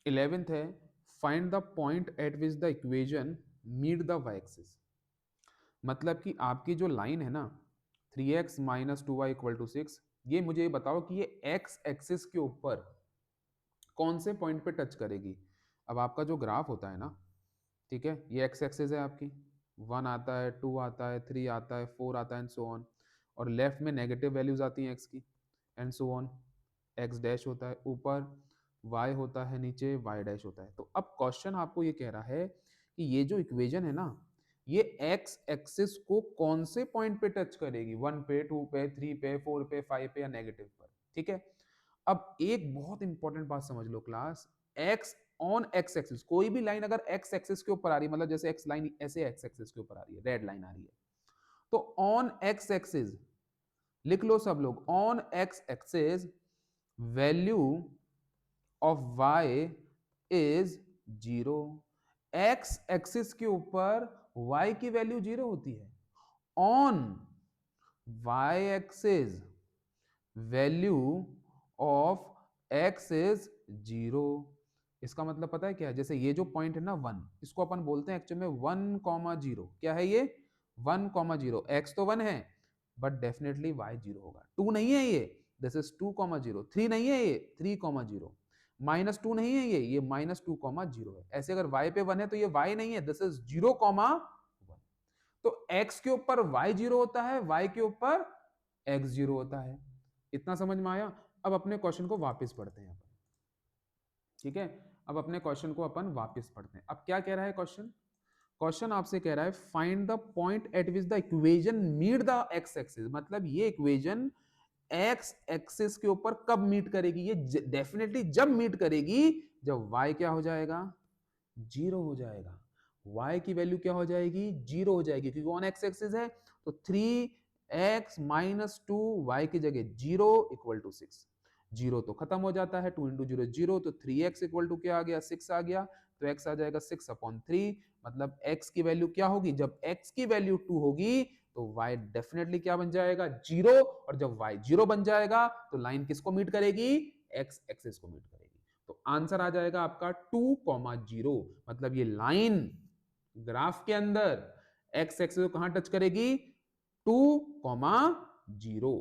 11th है find the point at which the equation meet the Y axis. मतलब कि आपकी जो लाइन है ना 3x minus two Y equal to 6, ये मुझे बताओ कि ये x एक्सिस के ऊपर कौन से पॉइंट पे टच करेगी। अब आपका जो ग्राफ होता है ना, ठीक है, ये x एक्सिस है आपकी, 1 आता है, 2 आता है, 3 आता है, 4 आता है एंड सो ऑन, और लेफ्ट में नेगेटिव वैल्यूज आती हैं x की and so on. x dash होता है ऊपर, y होता है नीचे, y डैश होता है। तो अब क्वेश्चन आपको ये कह रहा है कि ये जो इक्वेशन है ना, ये x एक्सिस को कौन से पॉइंट पे टच करेगी, 1 पे, 2 पे, 3 पे, 4 पे, 5 पे या नेगेटिव पर। ठीक है, अब एक बहुत इंपॉर्टेंट बात समझ लो class, x on x axis, कोई भी लाइन अगर x एक्सिस के ऊपर आ रही है, मतलब जैसे x लाइन ऐसे x एक्सिस के ऊपर आ रही है, रेड लाइन आ रही है, तो ऑन x एक्सिस लिख लो सब लोग, on x axis value of y is 0। x axis के ऊपर y की वैल्यू 0 होती है। On y axis value of x is 0। इसका मतलब पता है क्या है, जैसे ये जो पॉइंट है ना 1, इसको अपन बोलते हैं एक्चुअली में 1,0। क्या है ये 1,0। x तो 1 है बट डेफिनेटली y 0 होगा। 2 नहीं है ये, दिस इज 2,0। 3 नहीं है ये, 3,0। -2 नहीं है ये -2,0 है। ऐसे अगर y पे 1 है तो ये y नहीं है, दिस इज 0,1। तो x के ऊपर y 0 होता है, y के ऊपर x 0 होता है। इतना समझ में आया। अब अपने क्वेश्चन को वापस पढ़ते हैं अपन, ठीक है। अब अपने क्वेश्चन को अपन वापस पढ़ते हैं। अब क्या कह रहा है क्वेश्चन, क्वेश्चन आपसे कह रहा है find the point at which the equation meet the X axis. मतलब ये इक्वेशन एक्स एक्सिस के ऊपर कब मीट करेगी, ये डेफिनेटली जब मीट करेगी जब y क्या हो जाएगा, 0 हो जाएगा। y की वैल्यू क्या हो जाएगी, 0 हो जाएगी, क्योंकि ऑन एक्स एक्सिस है। तो 3x माइनस 2 वाई की जगह 0 इक्वल टू 6। 0 तो खत्म हो जाता है, 2 इंटू 0 0, तो 3x इक्वल टू क्या आ गया, 6 आ गया। तो x आ जाएगा 6/3। मतलब x की वैल्यू क्या होगी, जब x की वैल्यू 2 होगी तो y डेफिनेटली क्या बन जाएगा, 0। और जब y 0 बन जाएगा तो लाइन किसको मीट करेगी, x एक्सिस को मीट करेगी। तो आंसर आ जाएगा आपका 2,0। मतलब ये लाइन ग्राफ के अंदर x एक्सिस को कहां टच करेगी, 2,0।